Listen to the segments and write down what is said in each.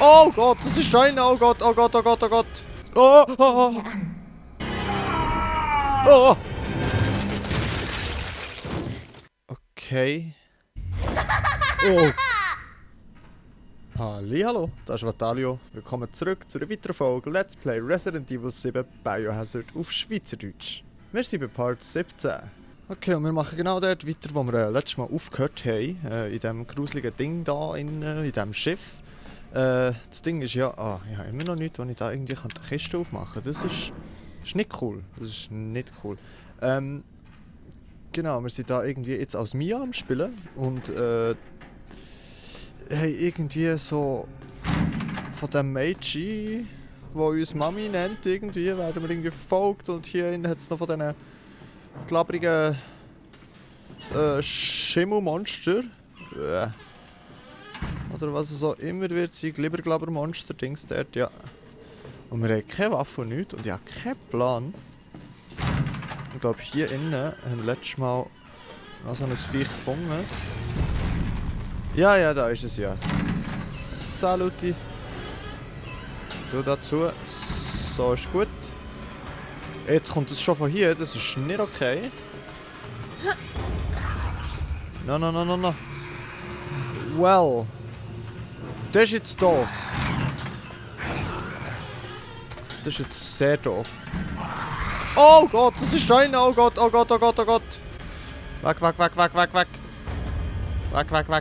Oh Gott, das ist einer. Oh Gott, oh Gott, oh Gott, oh Gott. Oh, oh, oh. Oh. Okay. Oh. Hallihallo, das ist Vatalio. Willkommen zurück zu einer weiteren Folge Let's Play Resident Evil 7 Biohazard auf Schweizerdeutsch. Wir sind bei Part 17. Okay, und wir machen genau dort weiter, wo wir letztes Mal aufgehört haben. In diesem gruseligen Ding da, in diesem Schiff. Das Ding ist ja... ich habe immer noch nichts, wo ich da irgendwie die Kiste aufmachen kann. Das ist nicht cool. Das ist nicht cool. Genau, wir sind da irgendwie jetzt als Mia am Spielen. Und haben irgendwie so... Von dem Meiji, der uns Mami nennt, irgendwie, werden wir irgendwie verfolgt. Und hier hat es noch von diesen glabbrigen Schimmelmonster. Oder was es auch immer wird sein, Glibberglabber-Monster-Dings dort, ja. Und wir haben keine Waffe und nichts und ich habe keinen Plan. Ich glaube, hier innen haben wir letztes Mal noch so ein Viech gefunden. Ja, da ist es ja. Saluti. Du dazu. So ist gut. Jetzt kommt es schon von hier, das ist nicht okay. No. Well. Das ist jetzt doof. Das ist jetzt sehr doof. Oh Gott, das ist einer. Oh Gott, oh Gott, oh Gott, oh Gott. Weg. Weg.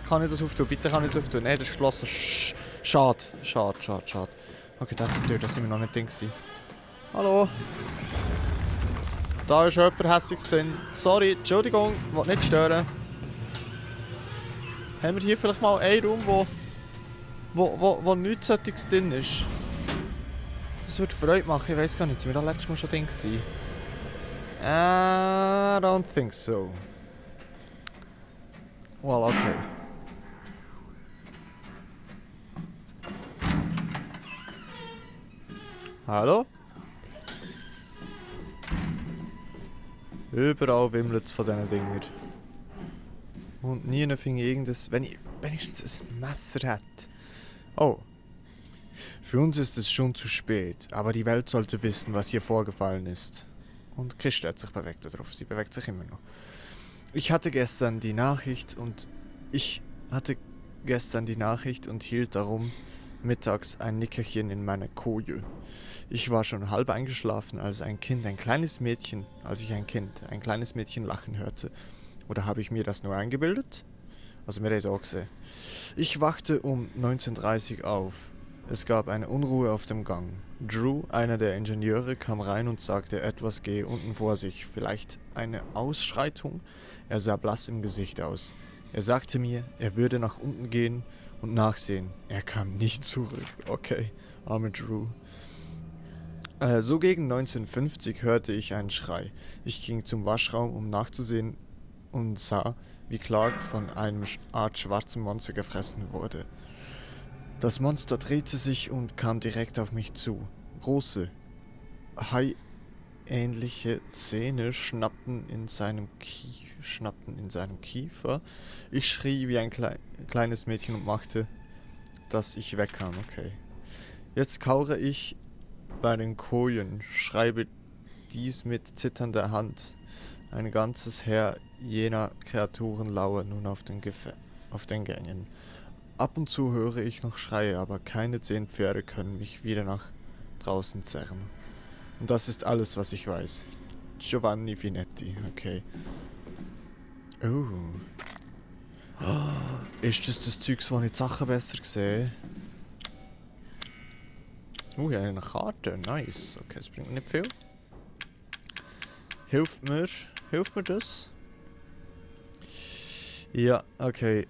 Kann ich das auftun? Bitte kann ich das auftun. Nein, das ist geschlossen. Schade. Okay, das ist die Tür, das sind wir noch nicht drin gewesen. Hallo. Da ist jemand hässiges drin. Sorry, Entschuldigung, ich will nicht stören. Haben wir hier vielleicht mal einen Raum, wo nichts solches drin ist? Das würde Freude machen, ich weiß gar nicht, sind wir da letztes Mal schon drin gewesen? I don't think so. Well, okay. Hallo? Überall wimmelt es von diesen Dingern. Und nie finde ich irgendwas, wenn ich wenigstens ein Messer hätte. Oh. Für uns ist es schon zu spät, aber die Welt sollte wissen, was hier vorgefallen ist. Und Christa hat sich bewegt darauf, sie bewegt sich immer noch. Ich hatte gestern die Nachricht und hielt darum mittags ein Nickerchen in meiner Koje. Ich war schon halb eingeschlafen, als ich ein kleines Mädchen lachen hörte. Oder habe ich mir das nur eingebildet? Also mir ist auch gesehen. Ich wachte um 19:30 Uhr auf. Es gab eine Unruhe auf dem Gang. Drew, einer der Ingenieure, kam rein und sagte, etwas gehe unten vor sich. Vielleicht eine Ausschreitung? Er sah blass im Gesicht aus. Er sagte mir, er würde nach unten gehen und nachsehen. Er kam nicht zurück. Okay, arme Drew. So gegen 19:50 hörte ich einen Schrei. Ich ging zum Waschraum, um nachzusehen und sah, wie Clark von einem Art schwarzen Monster gefressen wurde. Das Monster drehte sich und kam direkt auf mich zu. Große, haiähnliche Zähne schnappten in seinem Kiefer. Ich schrie wie ein kleines Mädchen und machte, dass ich wegkam. Okay. Jetzt kauere ich bei den Kojen, schreibe dies mit zitternder Hand. Ein ganzes Heer jener Kreaturen lauert nun auf den Gängen. Ab und zu höre ich noch Schreie, aber keine 10 Pferde können mich wieder nach draußen zerren. Und das ist alles, was ich weiß. Giovanni Finetti, okay. Oh. Ist das Zeugs, wo ich die Sachen besser sehe? Ja, eine Karte, nice. Okay, das bringt nicht viel. Hilft mir das? Ja, okay,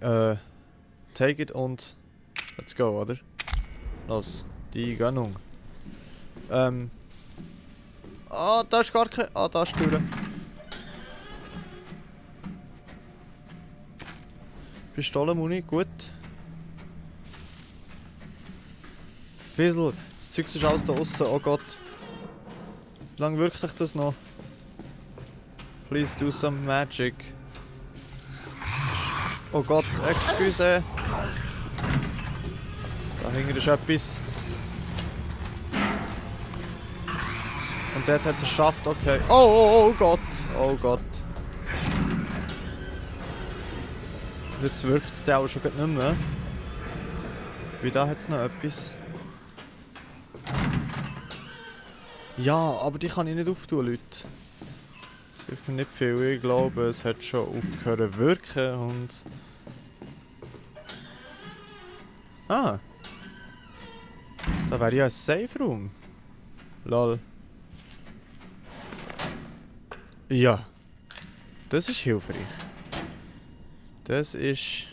take it und let's go, oder? Los, die Gönnung. Da ist gar kein... da ist die Tür. Pistolenmuni, gut. Fizzle, das Zeug ist alles da aussen, oh Gott. Wie lange wirkt euch das noch? Please do some magic. Oh Gott, excuse. Da hinten ist etwas. Und dort hat es geschafft, okay. Oh Gott! Oh Gott. Jetzt wirkt es auch schon nicht mehr. Wie da hat es noch etwas. Ja, aber die kann ich nicht auftun, Leute. Das hilft mir nicht viel. Ich glaube, es hat schon aufgehört zu wirken und... Ah! Da wäre ja ein Safe Room. Lol. Ja. Das ist hilfreich. Das ist...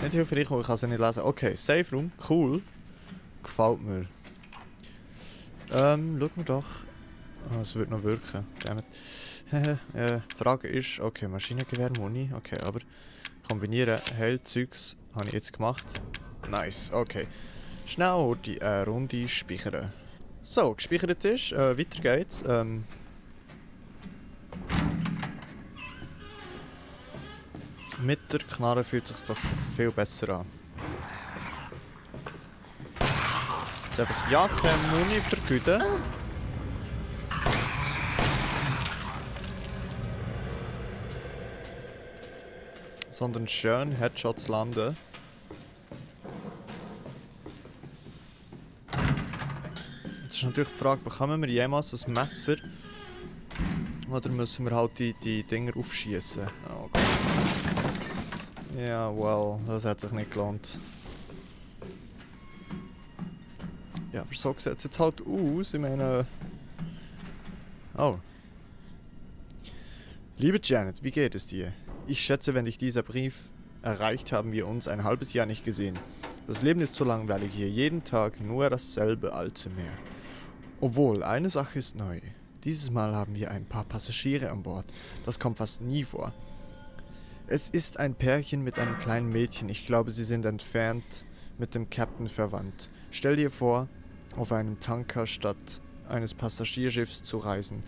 nicht hilfreich, aber ich kann es nicht lesen. Okay, Safe Room. Cool. Gefällt mir. Schauen wir doch. Oh, es wird noch wirken. Die Frage ist, okay, Maschinengewehr, Muni, okay, aber kombinieren Heilzeugs habe ich jetzt gemacht. Nice, okay. Schnell die Runde speichern. So, gespeichert ist, weiter geht's. Mit der Knarre fühlt es sich doch schon viel besser an. Jetzt einfach ja keine Muni vergüten. Sondern schön Headshots landen. Jetzt ist natürlich die Frage, bekommen wir jemals ein Messer? Oder müssen wir halt die Dinger aufschießen? Oh Gott. Ja, well, das hat sich nicht gelohnt. Ja, aber so sieht es jetzt halt aus. Ich meine... Oh. Liebe Janet, wie geht es dir? Ich schätze, wenn dich dieser Brief erreicht, haben wir uns ein halbes Jahr nicht gesehen. Das Leben ist so langweilig hier. Jeden Tag nur dasselbe alte Meer. Obwohl, eine Sache ist neu. Dieses Mal haben wir ein paar Passagiere an Bord. Das kommt fast nie vor. Es ist ein Pärchen mit einem kleinen Mädchen. Ich glaube, sie sind entfernt mit dem Captain verwandt. Stell dir vor, auf einem Tanker statt eines Passagierschiffs zu reisen.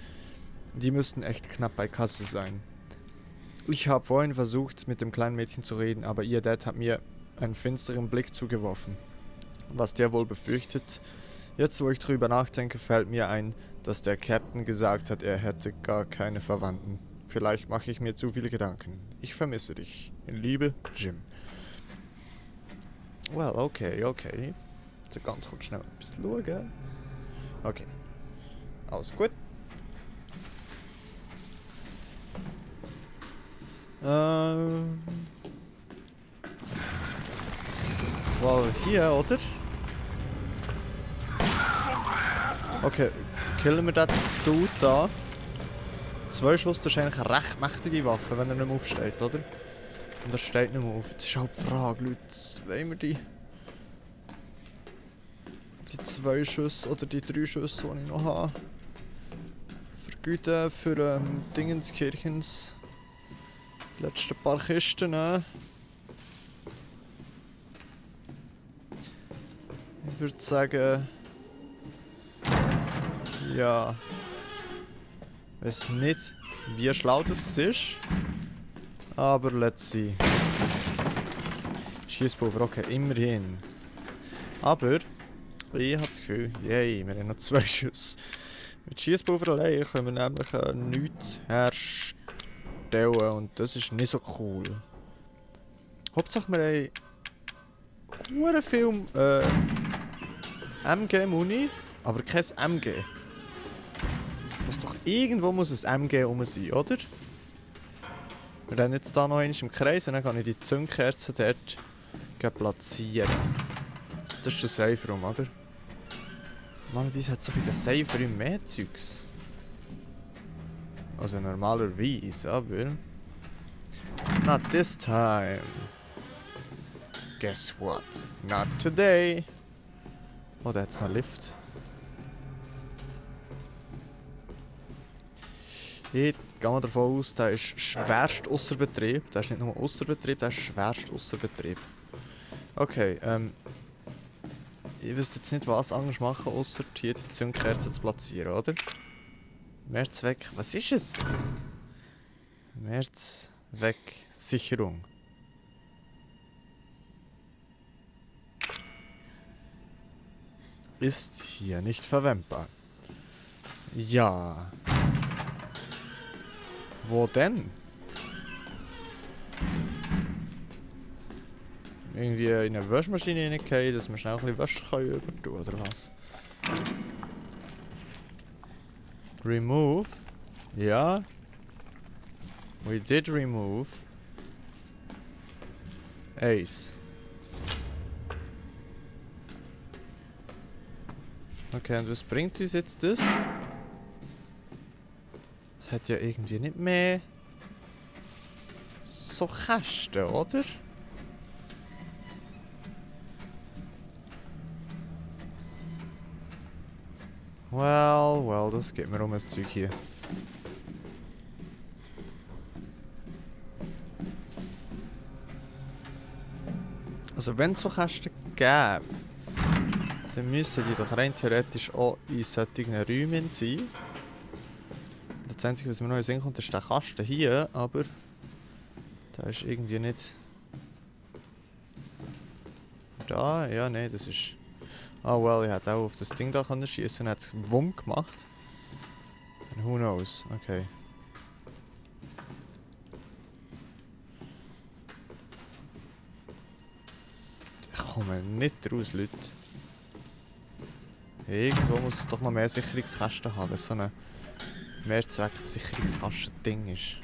Die müssten echt knapp bei Kasse sein. Ich habe vorhin versucht, mit dem kleinen Mädchen zu reden, aber ihr Dad hat mir einen finsteren Blick zugeworfen. Was der wohl befürchtet? Jetzt, wo ich drüber nachdenke, fällt mir ein, dass der Captain gesagt hat, er hätte gar keine Verwandten. Vielleicht mache ich mir zu viele Gedanken. Ich vermisse dich. In Liebe, Jim. Well, okay. So ganz kurz schnell etwas schauen. Okay. Alles gut. Well, hier, oder? Okay, killen wir den Dude da. 2 Schuss, das ist eigentlich eine recht mächtige Waffe, wenn er nicht mehr aufsteht, oder? Und er steht nicht mehr auf. Das ist halt die Frage, Leute. Wollen wir die 2 Schüsse oder die 3 Schüsse, die ich noch habe, vergüten für Dingenskirchens die letzten paar Kisten, ne? Ich würde sagen... ja... ich weiß nicht, wie schlau das ist. Aber let's see. Schießpulver, okay, immerhin. Aber... ich habe das Gefühl, yay, wir haben noch 2 Schüsse. Mit Schießpulver allein können wir nämlich nichts herstellen und das ist nicht so cool. Hauptsache wir haben viel MG-Muni, aber kein MG. Irgendwo muss ein MG rum sein, oder? Wir rennen jetzt hier noch einmal im Kreis und dann kann ich die Zündkerzen dort platzieren. Das ist der Safe Room, oder? Normalerweise hat es doch in den Safe Room mehr Zeugs. Also normalerweise, aber... not this time. Guess what? Not today. Oh, da hat es noch einen Lift. Ich gehe mal davon aus, der ist schwerst ausser Betrieb. Der ist nicht nur ausser Betrieb, der ist schwerst ausser Betrieb. Okay, ich wüsste jetzt nicht, was anderes machen, außer hier die Zündkerze zu platzieren, oder? Mehrzweck, was ist es? Mehrzwecksicherung. ist hier nicht verwendbar. Ja. Wo denn? Irgendwie in eine Waschmaschine reingehen, dass man schnell ein bisschen Wäsche übertun oder was? Remove? Ja. We did remove. Ace. Okay, und was bringt uns jetzt das? Das hat ja irgendwie nicht mehr so Kästen, oder? Well, das geht mir um das Zeug hier. Also wenn es so Kästen gäbe, dann müssen die doch rein theoretisch auch in solchen Räumen sein. Das Einzige, was mir noch in den Sinn kommt, ist der Kasten hier, aber der ist irgendwie nicht... Da? Ja, nein, das ist... Ah, well, ich hätte auch auf das Ding da schießen und hat es Wumm gemacht. And who knows? Okay. Ich komme nicht raus, Leute. Irgendwo muss es doch noch mehr Sicherungskästen haben, wenn es so ein Mehrzweck-Sicherungskasten-Ding ist.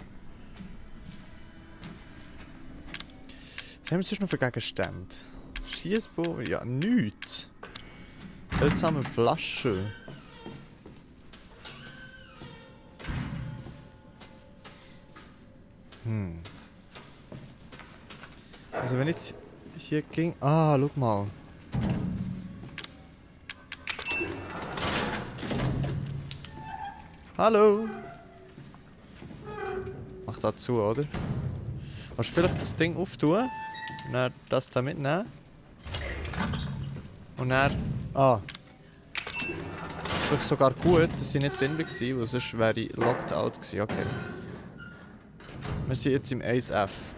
Was haben wir sonst noch für Gegenstände? Schiessbogen? Ja, nichts. Seltsame Flasche. Also wenn jetzt hier ging... Ah, schau mal. Hallo! Mach da zu, oder? Willst du vielleicht das Ding auftun? Und dann das da mitnehmen? Und dann... Ah. Vielleicht sogar gut, dass ich nicht drin war, weil sonst wäre ich locked out gewesen. Okay. Wir sind jetzt im Ace F.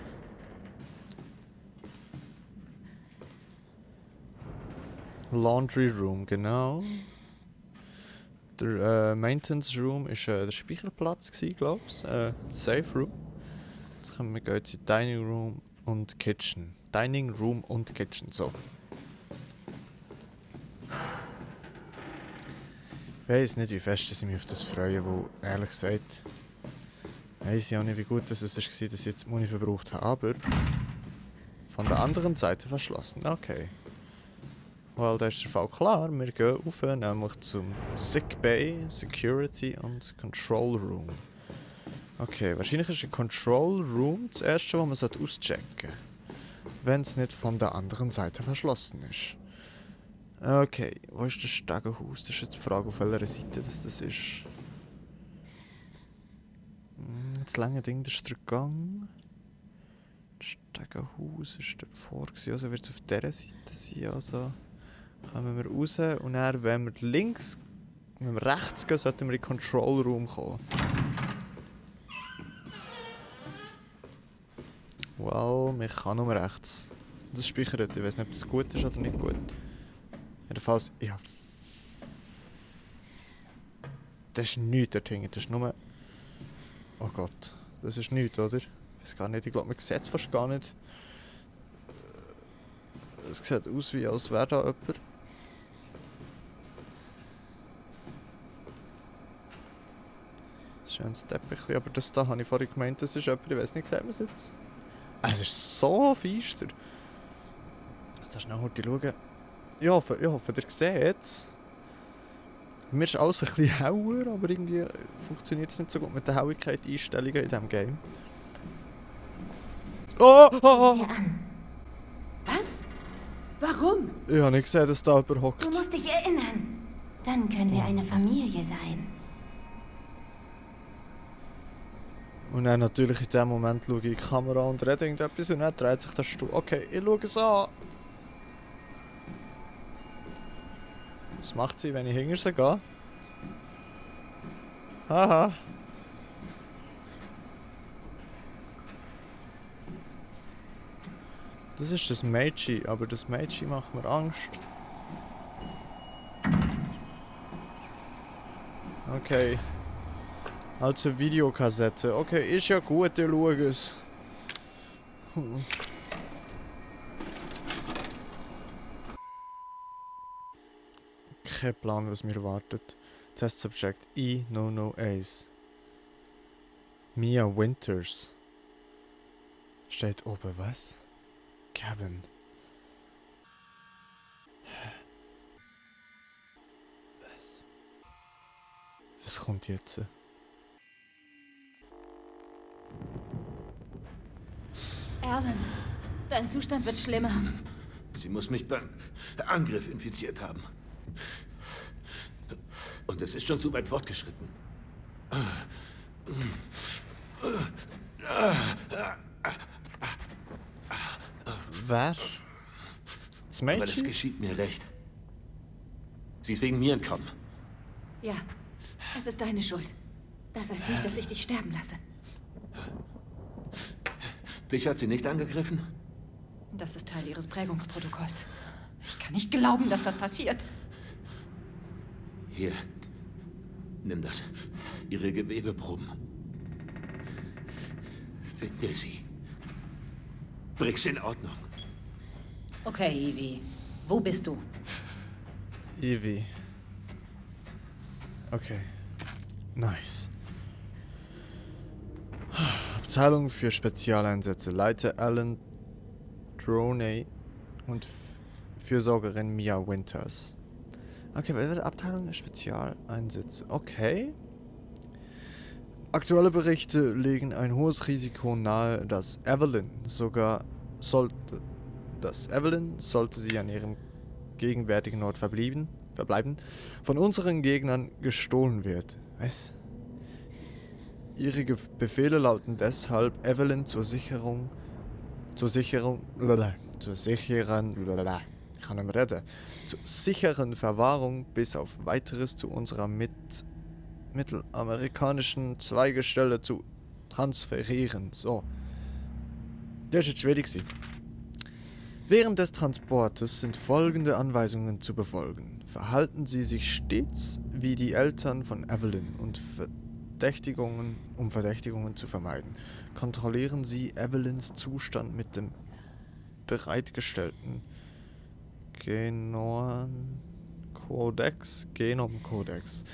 Laundry Room, genau. Der Maintenance Room war der Speicherplatz, glaube ich. Safe Room. Jetzt kommen wir jetzt in Dining Room und Kitchen. Dining Room und Kitchen, so. Ich weiss nicht, wie fest ich mich auf das freue, weil ehrlich gesagt weiss ich auch nicht, wie gut es war, dass ich jetzt Muni verbraucht habe, aber von der anderen Seite verschlossen. Okay. Well, da ist der Fall klar. Wir gehen rauf, nämlich zum Sick Bay, Security und Control Room. Okay, wahrscheinlich ist ein Control Room das erste, was man auschecken sollte. Wenn es nicht von der anderen Seite verschlossen ist. Okay, wo ist das Stegenhaus? Das ist jetzt die Frage, auf welcher Seite das ist. Das lange Ding, das ist der Gang. Das Stegenhaus ist dort vor, also wird es auf dieser Seite sein. Also kommen wir raus und dann, wenn wir rechts gehen, sollten wir in den Control Room kommen. Well, ich kann nur rechts. Das speichert, ich weiß nicht, ob das gut ist oder nicht gut. Jedenfalls, ja. Das ist nichts dort hinten, das ist nur... Oh Gott, das ist nichts, oder? Ich weiß gar nicht, ich glaube, man sieht es fast gar nicht. Es sieht aus, wie als wäre da jemand. Schönes Teppichchen, aber das da habe ich vorhin gemeint, das ist jemand, ich weiß nicht, sieht man es jetzt? Es ist so feister. Jetzt hast du noch heute schauen. Ich hoffe, ihr seht es. Mir ist alles ein bisschen heller, aber irgendwie funktioniert es nicht so gut mit der Helligkeit-Einstellungen in diesem Game. Oh! Sieh dir an. Was? Warum? Ich habe nicht gesehen, dass da jemand hockt. Du musst dich erinnern. Dann können wir eine Familie sein. Und dann natürlich in dem Moment schaue ich in die Kamera und rede irgendetwas und dann dreht sich der Stuhl. Okay, ich schaue es an. Was macht sie, wenn ich hinter sie gehe? Haha. Das ist das Mädchen, aber das Mädchen macht mir Angst. Okay. Also Videokassette. Okay, ist ja gut, ich schaue es. Kein Plan, was mir wartet. Test Subject E, no Ace. Mia Winters. Steht oben was? Cabin. Was? Was kommt jetzt? Alan, dein Zustand wird schlimmer. Sie muss mich beim Angriff infiziert haben. Und es ist schon zu weit fortgeschritten. Wer? Das Aber das Mädchen? geschieht mir recht. Sie ist wegen mir entkommen. Ja, es ist deine Schuld. Das heißt nicht, dass ich dich sterben lasse. Dich hat sie nicht angegriffen? Das ist Teil ihres Prägungsprotokolls. Ich kann nicht glauben, dass das passiert. Hier, nimm das. Ihre Gewebeproben. Finde sie. Bring's in Ordnung. Okay, Evie. Wo bist du? Evie. Okay. Nice. Abteilung für Spezialeinsätze. Leiter Alan Droney und Fürsorgerin Mia Winters. Okay, Abteilung Spezialeinsätze. Okay. Aktuelle Berichte legen ein hohes Risiko nahe, dass Evelyn, sollte sie an ihrem gegenwärtigen Ort verbleiben, von unseren Gegnern gestohlen wird. Was? Ihre Befehle lauten deshalb, Evelyn zur sicheren Verwahrung bis auf weiteres zu unserer mittelamerikanischen Zweigestelle zu transferieren. So. Das ist jetzt schwierig gewesen. Während des Transportes sind folgende Anweisungen zu befolgen. Verhalten Sie sich stets wie die Eltern von Evelyn und um Verdächtigungen zu vermeiden. Kontrollieren Sie Evelyns Zustand mit dem bereitgestellten Genomkodex.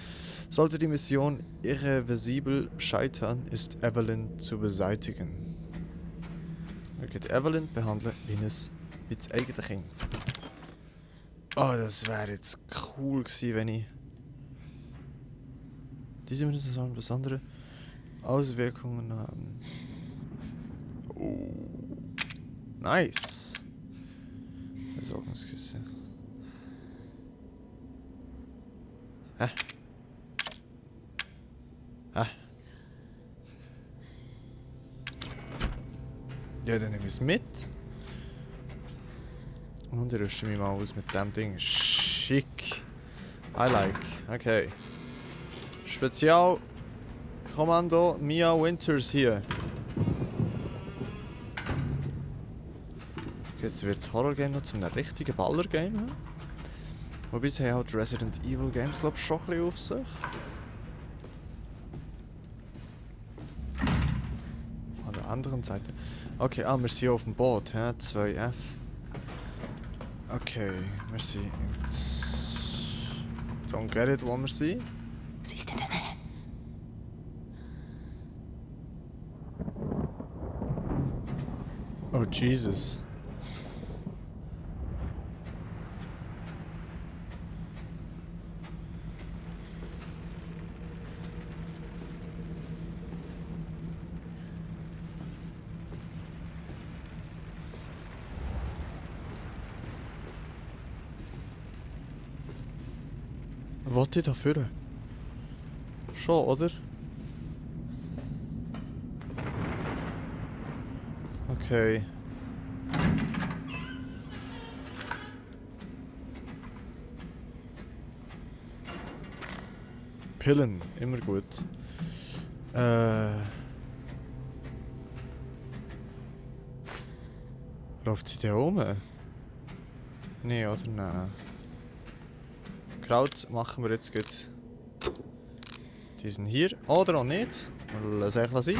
Sollte die Mission irreversibel scheitern, ist Evelyn zu beseitigen. Okay, Evelyn behandeln wie das eigene Kind. Oh, das wäre jetzt cool gewesen, wenn ich... Diese Minuten sollen besondere Auswirkungen haben. Oh. Nice. Versorgungskiste. Hä? Ja, dann nehme ich es mit. Und ich rüste mich mal aus mit dem Ding. Schick. I like. Okay. Spezialkommando Mia Winters hier. Okay, jetzt wird das Horror-Game noch zu einem richtigen Baller-Game. Wobei es halt Resident Evil Games, glaube ich, schon ein bisschen auf sich. Von der anderen Seite. Okay, wir sind hier auf dem Boot, 2F. Okay, wir sind im... Don't get it, wo wir sind. Siehst du denn? Oh, Jesus. Was ich da führen? Schon, oder? Okay. Pillen, immer gut. Läuft sie da rum? Nee, oder nein? Kraut machen wir jetzt gut. Die sind hier. Oder auch nicht. Lass ich sein.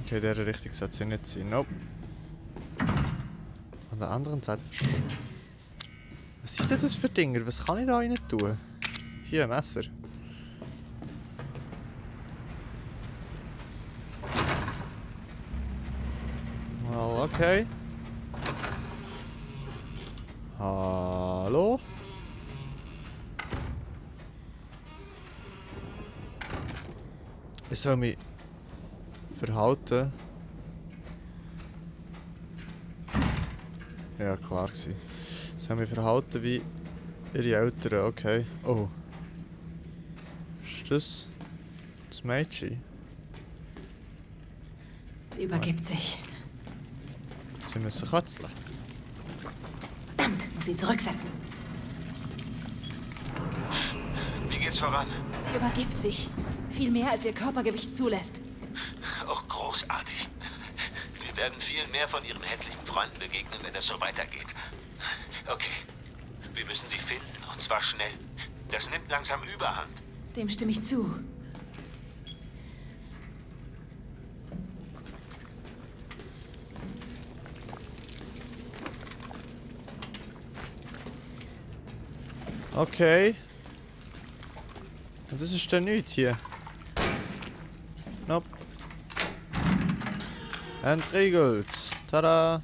Okay, in dieser Richtung sollte sie nicht sein. Nope. An der anderen Seite verschwunden. Was sind denn das für Dinger? Was kann ich da rein tun? Hier, ein Messer. Well, okay. Hallo? Ich soll mich verhalten. Ja, klar gewesen. Ich soll mich verhalten wie ihre Eltern, okay. Oh. Ist das das Mädchen? Sie übergibt sich. Sie müssen katzeln. Verdammt, muss ihn zurücksetzen. Wie geht's voran? Sie übergibt sich. Viel mehr, als ihr Körpergewicht zulässt. Oh, großartig. Wir werden viel mehr von ihren hässlichen Freunden begegnen, wenn es so weitergeht. Okay. Wir müssen sie finden, und zwar schnell. Das nimmt langsam Überhand. Dem stimme ich zu. Okay. Und das ist dann nichts hier. Nope. Entriegelt. Tada!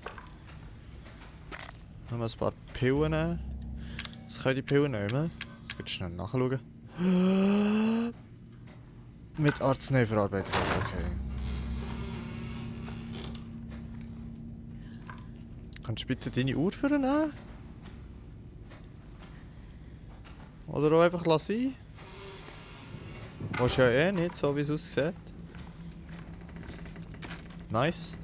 Noch mal ein paar Pillen nehmen. Was können die Pillen nehmen? Jetzt geht schnell nachschauen. Mit Arzneiverarbeitung. Okay. Kannst du bitte deine Uhr für nehmen? Oder auch einfach lassen? Willst du ja eh nicht, so wie es aussieht. Nice.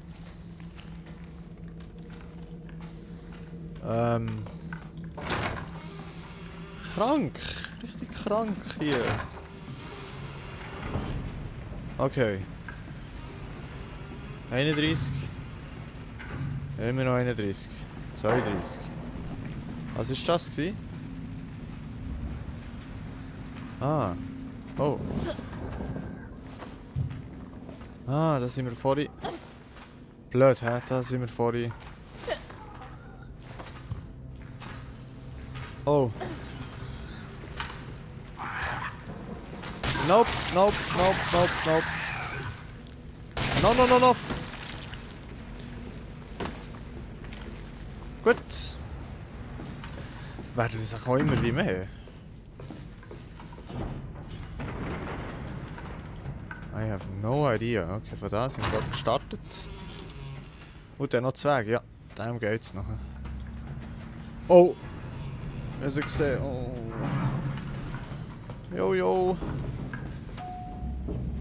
Krank. Richtig krank hier. Okay. 31. Immer noch 31. 32. Was ist das gewesen? Ah. Oh. Ah, da sind wir vorhin. Blöd, hä? Da sind wir vorhin. Oh. Nope, nope, nope, nope, nope. No, no, no, no. Gut. Werden das auch immer wie mehr? I have no idea. Okay, von da sind wir gerade gestartet. Und dann noch zwei. Ja, dem geht's noch. Oh! Hast du gesehen? Oh. Yo, yo.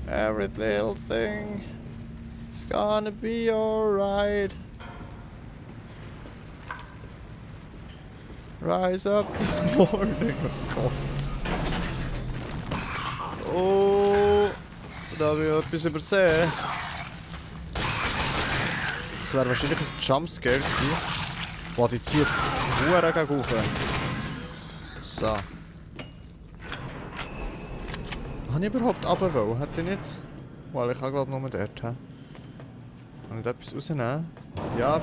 Every little thing is gonna be alright. Rise up this morning. Oh Gott. Oh. Da habe ich etwas übersehen. Das wäre wahrscheinlich ein Jumpscare gewesen. Boah, die zieht Huren gegen rauf. So. Habe ich überhaupt runter wollen? Hätte ich nicht? Weil ich kann glaube nur dort. Kann ich etwas rausnehmen? Ja.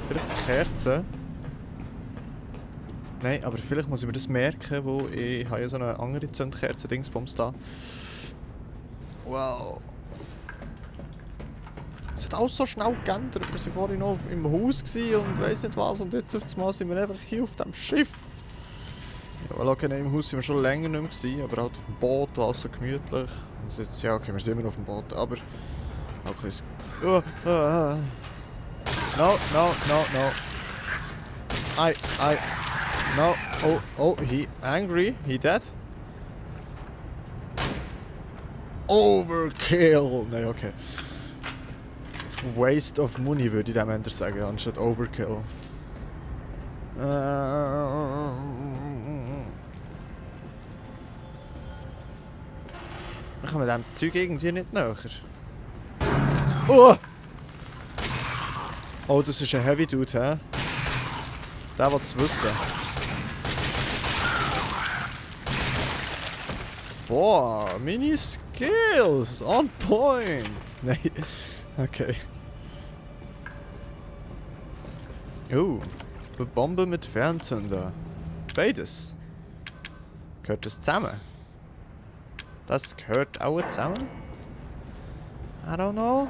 Vielleicht eine Kerze. Nein, aber vielleicht muss ich mir das merken, wo ich habe ja so eine andere Zündkerze-Dingsbums da. Wow. Es hat alles so schnell geändert. Wir waren vorhin noch im Haus und weiss nicht was. Und jetzt auf einmal sind wir einfach hier auf dem Schiff. Ja, weil okay, im Haus sind wir schon länger nicht mehr, aber halt auf dem Boot, alles so gemütlich. Und jetzt, ja, okay, wir sind immer noch auf dem Boot, aber... Okay, no, no, no, no. No, oh, he angry, he dead. Overkill! Nein, okay. Waste of money würde ich dem Ende sagen, anstatt Overkill. Wir kommen dem Zeug irgendwie nicht näher. Oh! Oh, das ist ein Heavy Dude, hä? Der will es wissen. Boah, meine Skills on point. Nein. Okay. Oh, eine Bombe mit Fernzünder. Beides. Gehört das zusammen? Das gehört auch zusammen? I don't know.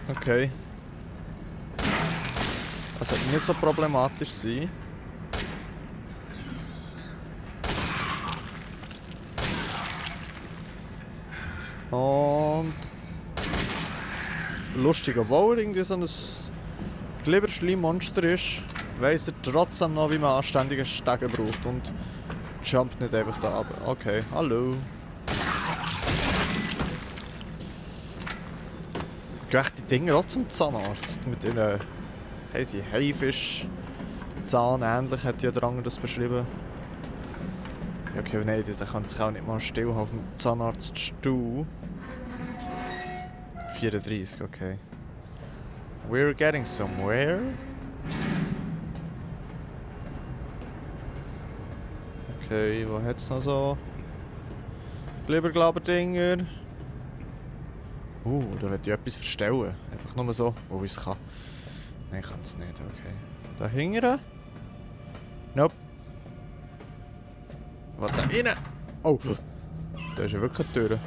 Okay. Das sollte nicht so problematisch sein. Und... lustig, obwohl er irgendwie so ein Glibberschleim-Monster ist, weiss er trotzdem noch, wie man anständige Stege braucht und jumpt nicht einfach da runter. Okay, hallo. Geh die Dinger auch zum Zahnarzt mit ihnen. Was heisst sie? Haifisch. Zahn ähnlich hat ja der andere das beschrieben. Ja, okay, nein, der kann sich auch nicht mal still auf dem Zahnarztstuhl. 34, okay. We're getting somewhere. Okay, wo hat's noch so? Glibberglaber-Dinger. Da wird ich etwas verstellen. Einfach nur so, wo ich es kann. Nein, ich kann es nicht, okay. Da hinten? Nope. Was da innen? Oh, da ist ja wirklich eine Tür.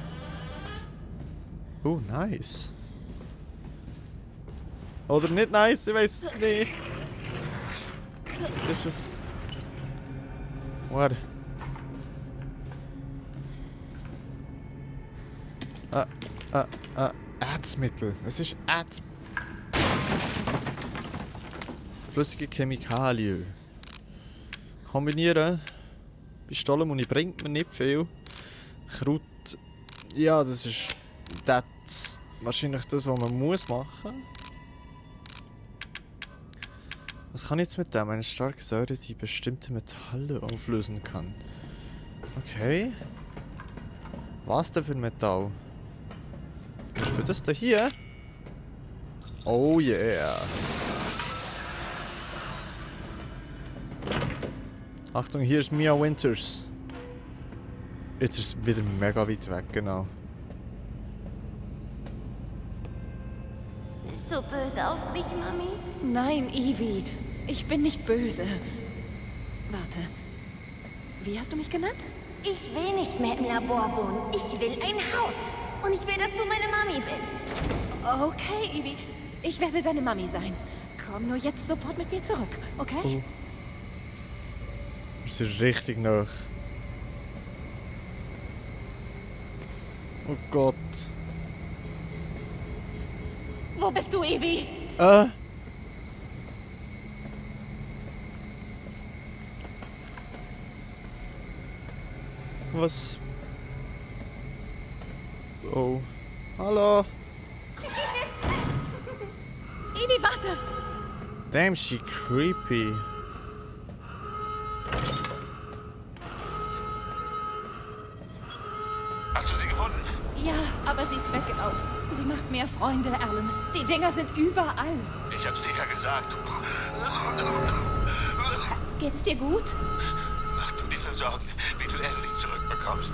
Nice. Oder nicht nice, ich weiß es nicht. Was ist es? What? Erzmittel. Es ist Erz... Flüssige Chemikalien. Kombinieren. Pistolenmuni bringt mir nicht viel. Kraut... Ja, das ist... Das wahrscheinlich das, was man muss machen. Was kann ich jetzt mit dem? Eine starke Säure, die bestimmte Metalle auflösen kann. Okay. Was denn für ein Metall? Was ist das da hier? Oh yeah. Achtung, hier ist Mia Winters. Jetzt ist es wieder mega weit weg, genau. Bist du böse auf mich, Mami? Nein, Evie. Ich bin nicht böse. Warte. Wie hast du mich genannt? Ich will nicht mehr im Labor wohnen. Ich will ein Haus. Und ich will, dass du meine Mami bist. Okay, Evie. Ich werde deine Mami sein. Komm nur jetzt sofort mit mir zurück, okay? Das ist richtig nah. Oh Gott. Wo bist du, Evie? Was? Oh. Hallo. Evie, warte! Damn, she creepy. Hast du sie gefunden? Ja, aber sie ist weggelaufen. Sie macht mehr Freunde, Alan. Die Dinger sind überall. Ich hab's dir ja gesagt. Geht's dir gut? Mach du dir Sorgen, wie du Evelyn zurückbekommst.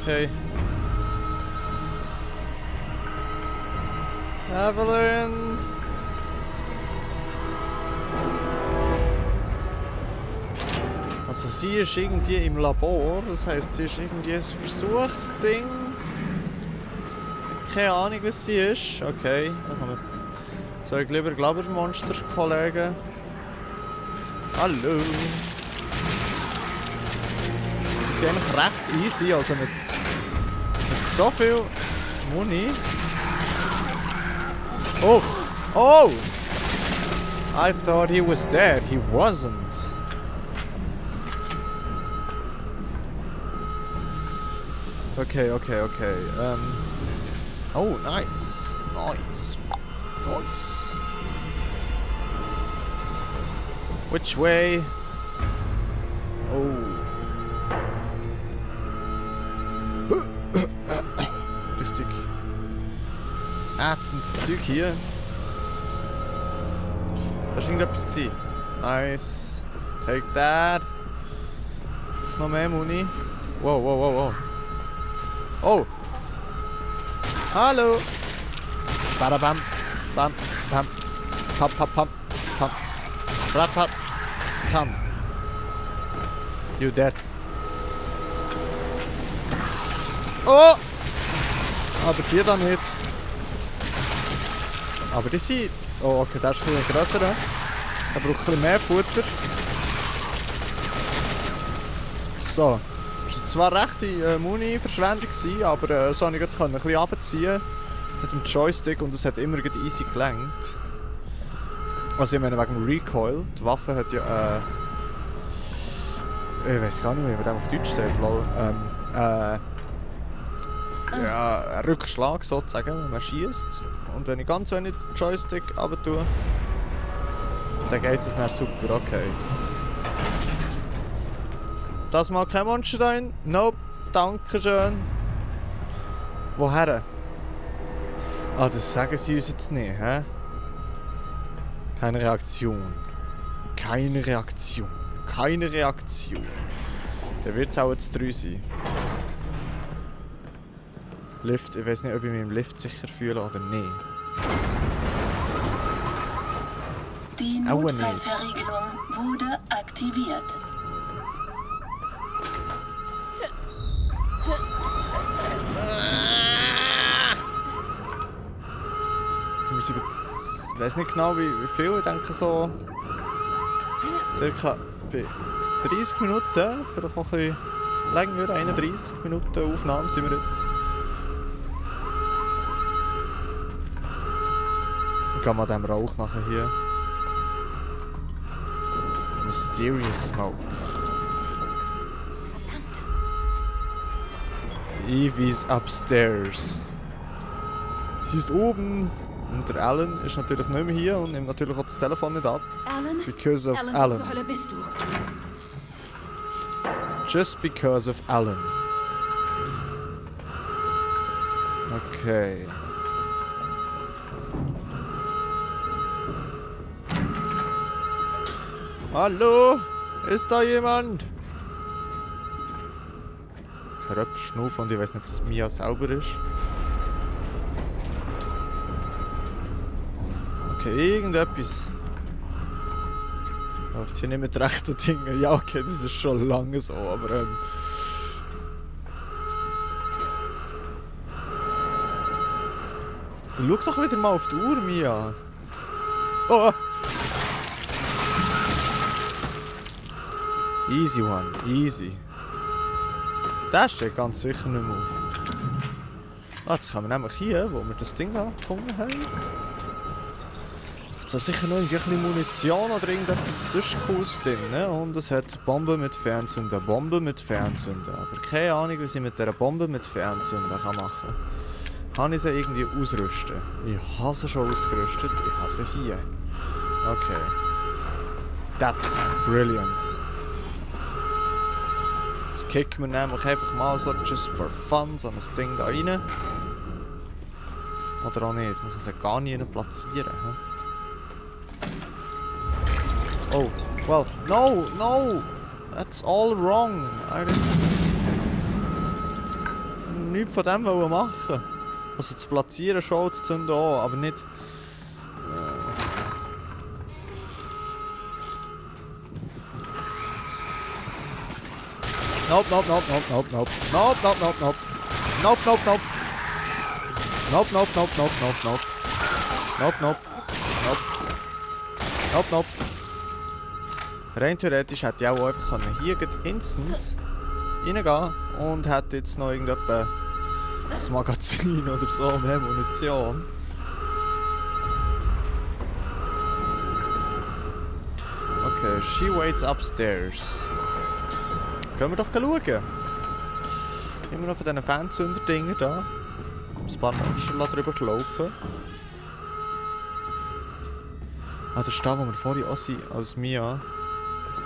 Okay. Evelyn. Also sie ist irgendwie im Labor, das heißt, sie ist irgendwie ein Versuchsding. Keine Ahnung, was sie ist. Okay, dann haben wir zwei Glibber-Glabber-Monster-Kollegen. Hallo. Die sind eigentlich recht easy, also mit so viel Muni. Oh! Oh! I thought he was dead. He wasn't. Okay. Oh, nice. Which way? Oh. Richtig ätzendes Zeug hier. Das Das war irgendetwas gewesen. Nice. Take that. Jetzt noch mehr Muni. Wow, wow, wow, wow. Oh! Hallo! Badabam. Bam. Bam. Pam, pam, pam. Pam. Ratat. Tam. You dead. Oh! Aber die da nicht. Aber die sind... Oh, okay, der ist ein bisschen grösser. Er braucht ein bisschen mehr Futter. So. Das war zwar rechte Muni-Verschwendung, aber so konnte ich ein bisschen runterziehen mit dem Joystick und es hat immer easy gelenkt. Also ich meine wegen dem Recoil. Die Waffe hat ja ich weiß gar nicht mehr, wie man das auf Deutsch sagt, lol. Ja, ein Rückschlag sozusagen, wenn man schießt. Und wenn ich ganz wenig den Joystick runter tue, dann geht es dann super, okay. Das mal kein Monster rein. Nope, danke schön. Woher? Ah, das sagen sie uns jetzt nicht, hä? Keine Reaktion. Keine Reaktion. Keine Reaktion. Der wird es auch jetzt 3 sein. Lift, ich weiß nicht, ob ich mich im Lift sicher fühle oder nicht. Die Notfallverriegelung wurde aktiviert. Ich weiß nicht genau wie viel, ich denke so circa bei 30 Minuten, vielleicht auch ein bisschen länger, 31 Minuten Aufnahme sind wir jetzt. Ich gehe mal dem Rauch nachher hier. Mysterious Smoke. Evie's upstairs. Sie ist oben. Und der Alan ist natürlich nicht mehr hier und nimmt natürlich auch das Telefon nicht ab. Alan? Because of Alan, Alan. wo zur Hölle bist du? Just because of Alan. Okay. Hallo? Ist da jemand? Ich höre etwas schnaufen und ich weiß nicht, ob das Mia sauber ist. Okay, irgendetwas. Läuft hier nicht mit rechten Dingen. Ja, okay, das ist schon lange so, aber schau doch wieder mal auf die Uhr, Mia. Oh! Easy one, easy. Der steht ganz sicher nicht mehr auf. Ah, jetzt kommen wir nämlich hier, wo wir das Ding da gefunden haben. Jetzt hat sicher noch irgendwie ein bisschen Munition oder irgendetwas sonst Cooles drin. Ne? Und es hat Bomben mit Fernzünder, Bomben mit Fernzünder. Aber keine Ahnung, wie ich mit dieser Bombe mit Fernzünder machen kann. Kann ich sie irgendwie ausrüsten? Ich habe sie schon ausgerüstet, ich habe sie hier. Okay. That's brilliant. Jetzt kicken wir nämlich einfach mal so just for fun so ein Ding da rein. Oder auch nicht, man kann sie gar nicht platzieren. He? Oh, well, no, no! That's all wrong! I didn't... Nichts von dem wollen machen. Also zu platzieren schon, zu zünden auch, aber nicht... Nope, nope, nope, nope, nope, nope. Nope, nope, nope, nope. Nope, nope, nope. Nope, nope, nope, nope, nope, nope. Nope, nope. Nope. Nope, nope. Rein theoretisch hätte ich auch einfach hier instant reingehen und hätte jetzt noch irgendetwas das Magazin oder so, mehr Munition. Okay, she waits upstairs. Können wir doch schauen. Immer noch von diesen Fernzünder-Dingen da. Ein paar Monster drüber gelaufen. Ah, der Stab, wo wir vorhin auch sind, als Mia.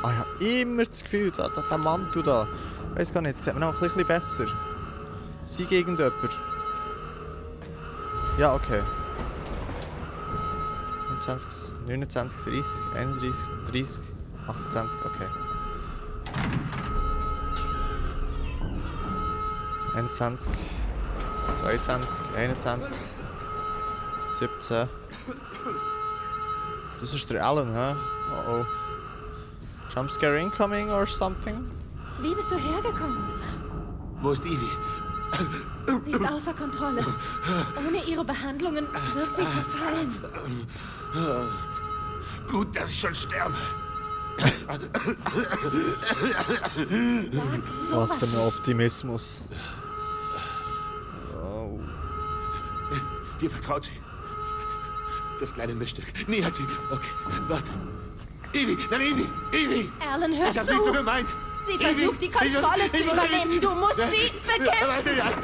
Ah, ich habe immer das Gefühl, der Mantel da. Ich weiss gar nicht, jetzt sieht man auch ein bisschen besser. Sie gegen jemanden. Ja, okay. Und 28, 29, 30, 31, 30, 28, okay. 21, 22, 21, 17. Das ist der Alan, hä? Oh oh. Jumpscare incoming or something? Wie bist du hergekommen? Wo ist Ivy? Sie ist außer Kontrolle. Ohne ihre Behandlungen wird sie verfallen. Gut, dass ich schon sterbe. Sag Was sowas. für ein Optimismus. Oh. Dir vertraut sie. Das kleine Mischstück. Nie hat sie... Okay, warte. Ivy, nein, Ivy! Ivy! Alan, hör Ich hab's nicht so zu. gemeint. Sie Ivy, versucht, die Kontrolle zu übernehmen. Du musst sie bekämpfen. Warte jetzt.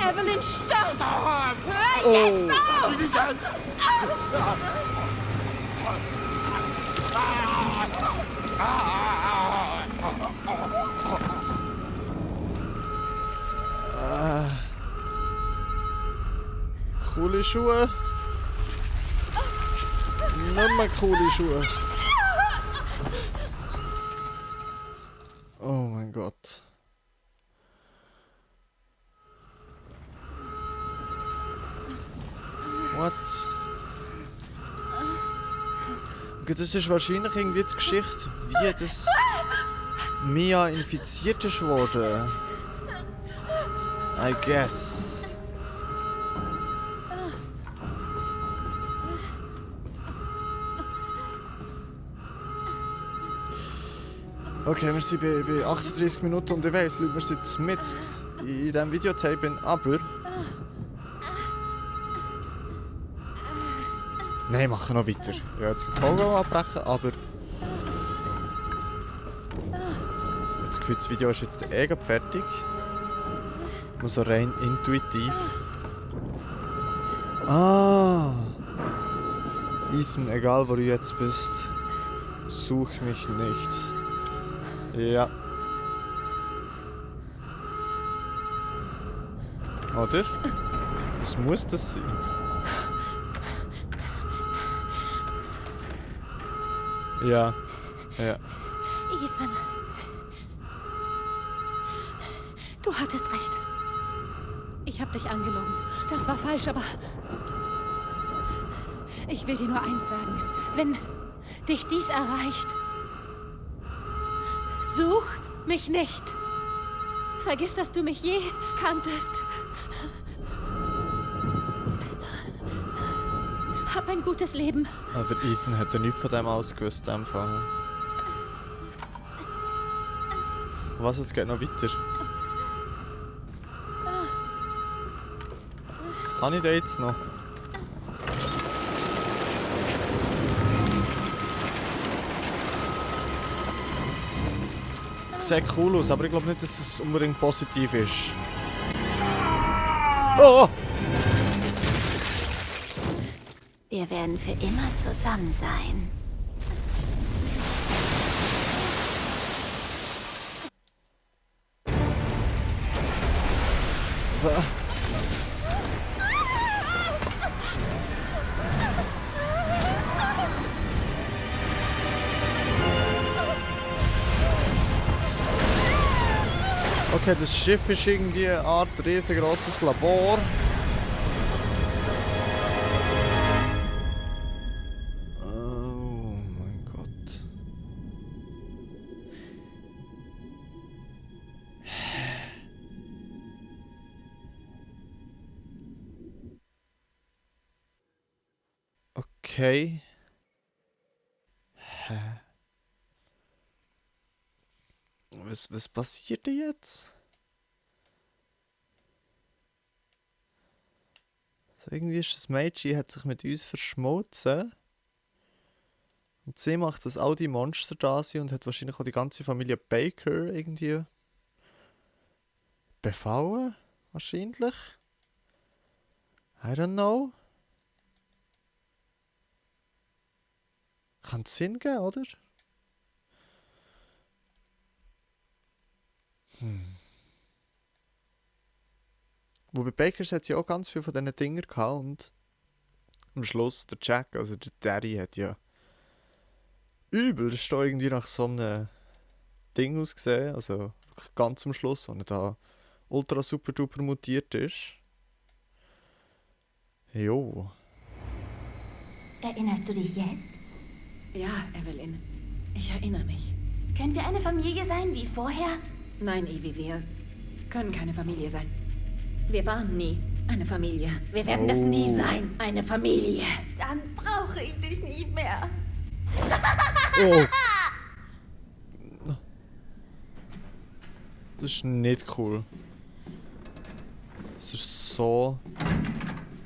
Evelyn, stopp! Hör jetzt auf! Coole Schuhe. Nicht mehr coole Schuhe. Oh mein Gott. What? Okay, das ist wahrscheinlich irgendwie die Geschichte, wie das Mia infiziert ist worden. I guess. Okay, wir sind bei 38 Minuten unterwegs. Leute, wir sind mit in diesem Videotape, aber... Nein, wir machen noch weiter. Ich wollte jetzt die Folge abbrechen, aber... Ich habe das Gefühl, das Video ist jetzt fertig. Nur so rein intuitiv. Ah! Ethan, egal wo du jetzt bist, such mich nicht. Ja. Oder? Was muss das sein? Ja. Ja. Ethan. Du hattest recht. Ich habe dich angelogen. Das war falsch, aber... Ich will dir nur eins sagen. Wenn dich dies erreicht... Such mich nicht. Vergiss, dass du mich je kanntest. Hab ein gutes Leben. Ah, der Ethan hat ja nichts von dem ausgewusst. Einfach. Was, es geht noch weiter? Was kann ich da jetzt noch? Sieht cool aus, aber ich glaube nicht, dass es unbedingt positiv ist. Oh! Wir werden für immer zusammen sein. Okay, das Schiff ist irgendwie eine Art riesengroßes Labor. Oh mein Gott. Okay. Hä? Was passiert denn jetzt? Also irgendwie ist das Mädchen hat sich mit uns verschmolzen. Und sie macht, dass all die Monster da sind und hat wahrscheinlich auch die ganze Familie Baker irgendwie befallen. Wahrscheinlich. I don't know. Kann Sinn geben, oder? Wobei Bakers hat ja auch ganz viel von diesen Dingen gehabt und am Schluss der Jack, also der Daddy, hat ja übelst irgendwie nach so einem Ding ausgesehen, also ganz am Schluss, wo er da ultra super duper mutiert ist. Jo. Erinnerst du dich jetzt? Ja, Evelyn. Ich erinnere mich. Können wir eine Familie sein wie vorher? Nein, Evie, wir können keine Familie sein. Wir waren nie eine Familie. Wir werden das nie sein. Eine Familie. Dann brauche ich dich nicht mehr. Oh. Das ist nicht cool. Das ist so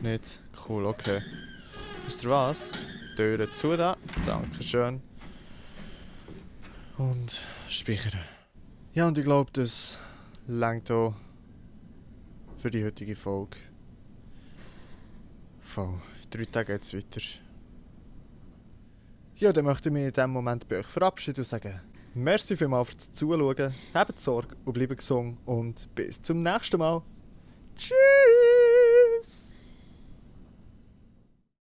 nicht cool. Okay. Wisst ihr was? Türen zu da. Dankeschön. Und speichern. Ja, und ich glaube, das reicht auch für die heutige Folge. Voll. In 3 Tagen geht's weiter. Ja, dann möchte ich mich in diesem Moment bei euch verabschieden und sagen, merci vielmals fürs Zuschauen, habt Sorge und bleibt gesund und bis zum nächsten Mal. Tschüss!